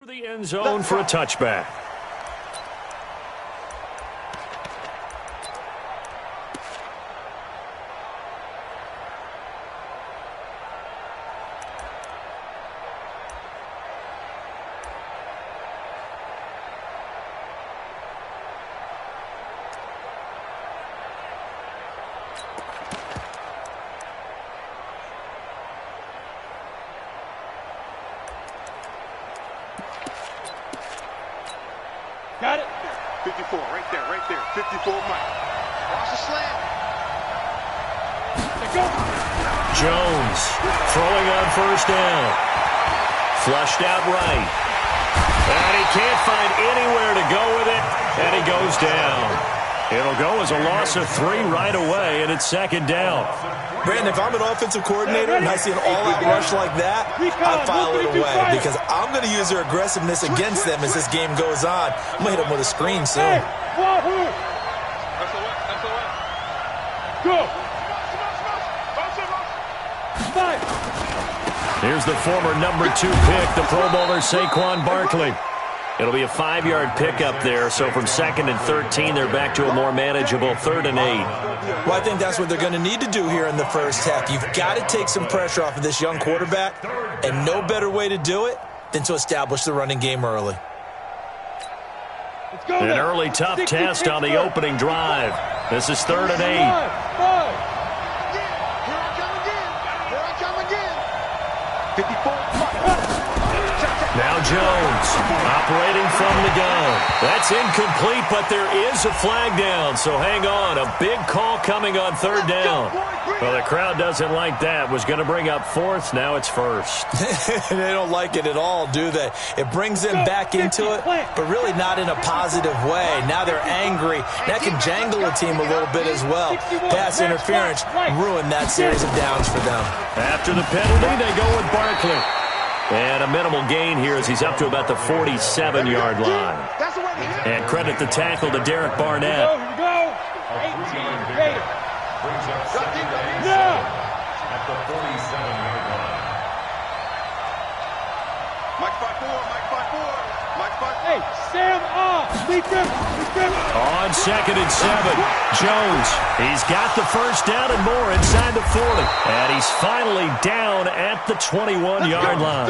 The end zone for a touchback. Got it. 54, right there. 54, Mike. Watch the slant. Go. Jones throwing on first down. Flushed out right. And he can't find anywhere to go with it. And he goes down. It'll go as a loss of 3 right away, and it's second down. Brandon, if I'm an offensive coordinator and I see an all-out rush like that, I file it away because I'm going to use their aggressiveness against them as this game goes on. I'm going to hit them with a screen soon. Go. Here's the former number 2 pick, the Pro Bowler Saquon Barkley. It'll be a 5-yard pickup there, so from 2nd and 13, they're back to a more manageable 3rd and 8. Well, I think that's what they're going to need to do here in the first half. You've got to take some pressure off of this young quarterback, and no better way to do it than to establish the running game early. An early tough test on the opening drive. This is 3rd and 8. Here I come again. 54. Now Jones operating from the gun. That's incomplete, but there is a flag down, so hang on. A big call coming on 3rd down. Well, the crowd doesn't like that. Was going to bring up 4th. Now it's 1st. They don't like it at all, do they? It brings them back into it, but really not in a positive way. Now they're angry. That can jangle a team a little bit as well. Pass interference ruined that series of downs for them. After the penalty, they go with Barkley. And a minimal gain here as he's up to about the 47-yard line. And credit the tackle to Derek Barnett. Here we go. 18 Raiders. No. At the 47-yard line. Mike 5-4. Hey, Sam off. Lead them. On 2nd and 7, Jones. He's got the first down and more inside the 40. And he's finally down at the 21-yard line.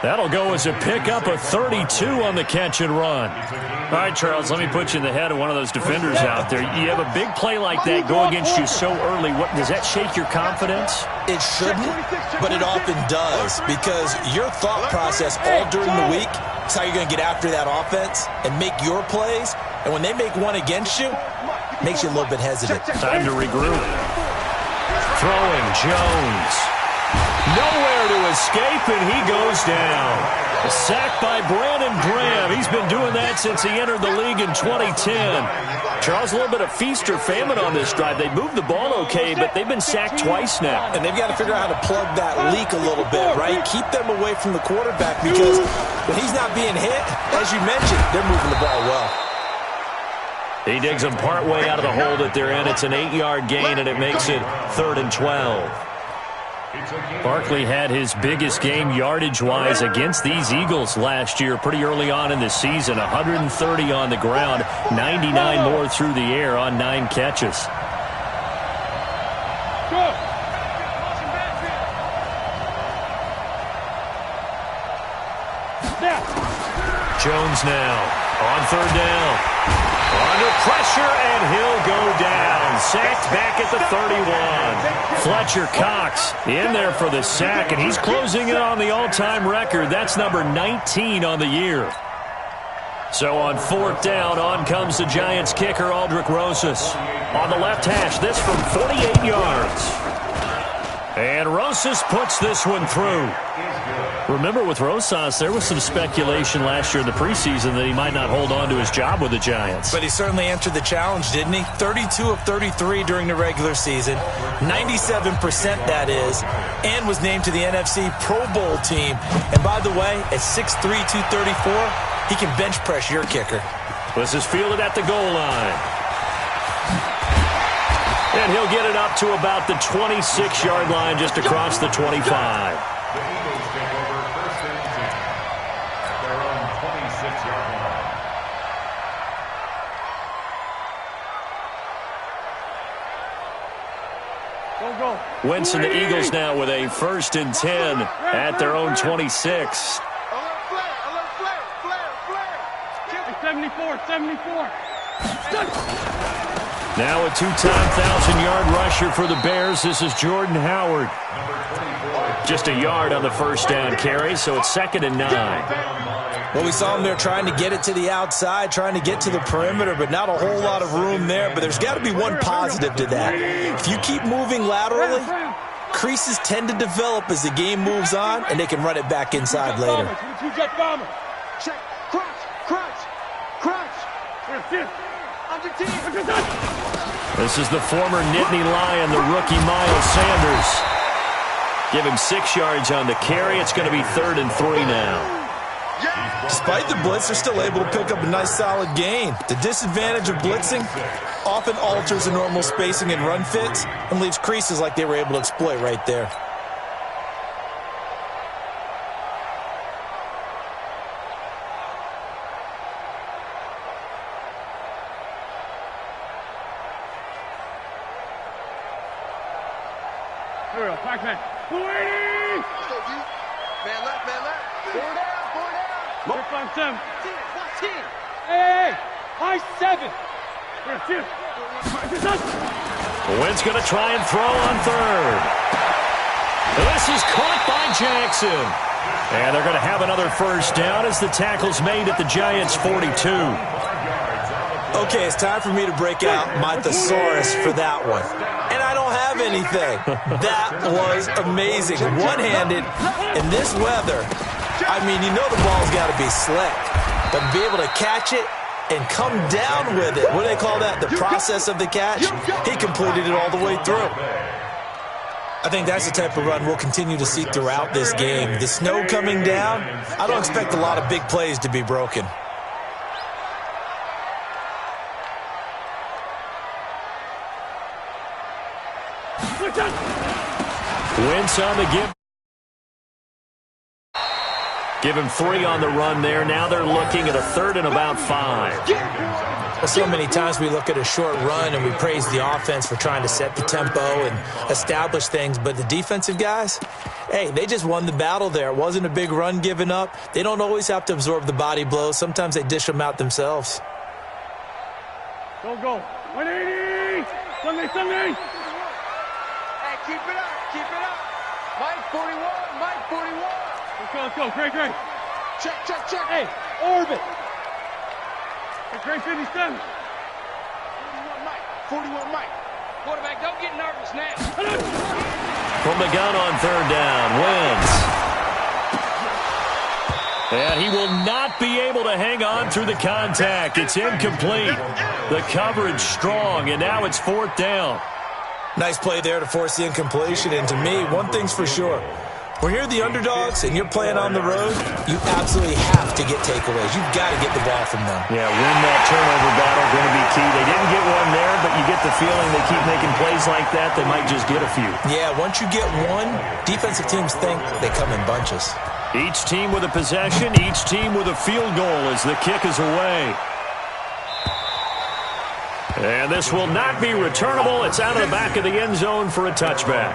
That'll go as a pickup of 32 on the catch and run. All right, Charles, let me put you in the head of one of those defenders out there. You have a big play like that go against you so early. What, does that shake your confidence? It shouldn't, but it often does because your thought process all during the week is how you're going to get after that offense and make your plays. And when they make one against you, it makes you a little bit hesitant. Time to regroup. Throwing Jones. Nowhere to escape, and he goes down. A sack by Brandon Graham. He's been doing that since he entered the league in 2010. Charles, a little bit of feast or famine on this drive. They moved the ball okay, but they've been sacked twice now. And they've got to figure out how to plug that leak a little bit, right? Keep them away from the quarterback because when he's not being hit, as you mentioned, they're moving the ball well. He digs them partway out of the hole that they're in. It's an 8-yard gain, and it makes it 3rd and 12. Barkley had his biggest game yardage-wise against these Eagles last year pretty early on in the season. 130 on the ground, 99 more through the air on 9 catches. Jones now on 3rd down. Under pressure, and he'll go down. Sacked back at the 31. Fletcher Cox in there for the sack, and he's closing in on the all-time record. That's number 19 on the year. So on 4th down, on comes the Giants kicker, Aldrick Rosas. On the left hash, this from 48 yards. And Rosas puts this one through. Remember, with Rosas, there was some speculation last year in the preseason that he might not hold on to his job with the Giants. But he certainly answered the challenge, didn't he? 32 of 33 during the regular season, 97% that is, and was named to the NFC Pro Bowl team. And by the way, at 6'3", 234, he can bench press your kicker. This is fielded at the goal line. And he'll get it up to about the 26-yard line, just across the 25. Wentz and the Eagles now with a 1st and 10 at their own 26. 74. Now a 2-time 1,000-yard rusher for the Bears. This is Jordan Howard. Just a yard on the 1st down carry, so it's 2nd and 9. Well, we saw him there trying to get it to the outside, trying to get to the perimeter, but not a whole lot of room there. But there's got to be one positive to that. If you keep moving laterally, creases tend to develop as the game moves on, and they can run it back inside later. This is the former Nittany Lion, the rookie Miles Sanders. Give him 6 yards on the carry. It's going to be 3rd and 3 now. Despite the blitz, they're still able to pick up a nice, solid gain. The disadvantage of blitzing often alters the normal spacing and run fits and leaves creases like they were able to exploit right there. Man left. 4 down. 14. Hey, high 7. Wentz going to try and throw on 3rd. This is caught by Jackson. And they're going to have another 1st down as the tackle's made at the Giants' 42. Okay, it's time for me to break out my thesaurus for that one. And I don't have anything. That was amazing. One-handed in this weather. I mean, you know the ball's got to be slick. But be able to catch it and come down with it. What do they call that? The process of the catch? He completed it all the way through. I think that's the type of run we'll continue to see throughout this game. The snow coming down, I don't expect a lot of big plays to be broken. Wentz on the give. Give him 3 on the run there. Now they're looking at a 3rd and about 5. Well, so many times we look at a short run and we praise the offense for trying to set the tempo and establish things, but the defensive guys, hey, they just won the battle there. It wasn't a big run given up. They don't always have to absorb the body blows. Sometimes they dish them out themselves. Go. 180. Sunday. Hey, keep it up. Mike 41. Let's go. Great. Check. Hey, orbit. Great 57. 41 Mike. Quarterback, don't get nervous now. From the gun on 3rd down, Wentz. And he will not be able to hang on through the contact. It's incomplete. The coverage strong, and now it's 4th down. Nice play there to force the incompletion. And to me, one thing's for sure. When you're the underdogs and you're playing on the road, you absolutely have to get takeaways. You've got to get the ball from them. Yeah, win that turnover battle, going to be key. They didn't get one there, but you get the feeling they keep making plays like that, they might just get a few. Yeah, once you get one, defensive teams think they come in bunches. Each team with a possession, each team with a field goal as the kick is away. And this will not be returnable. It's out of the back of the end zone for a touchback.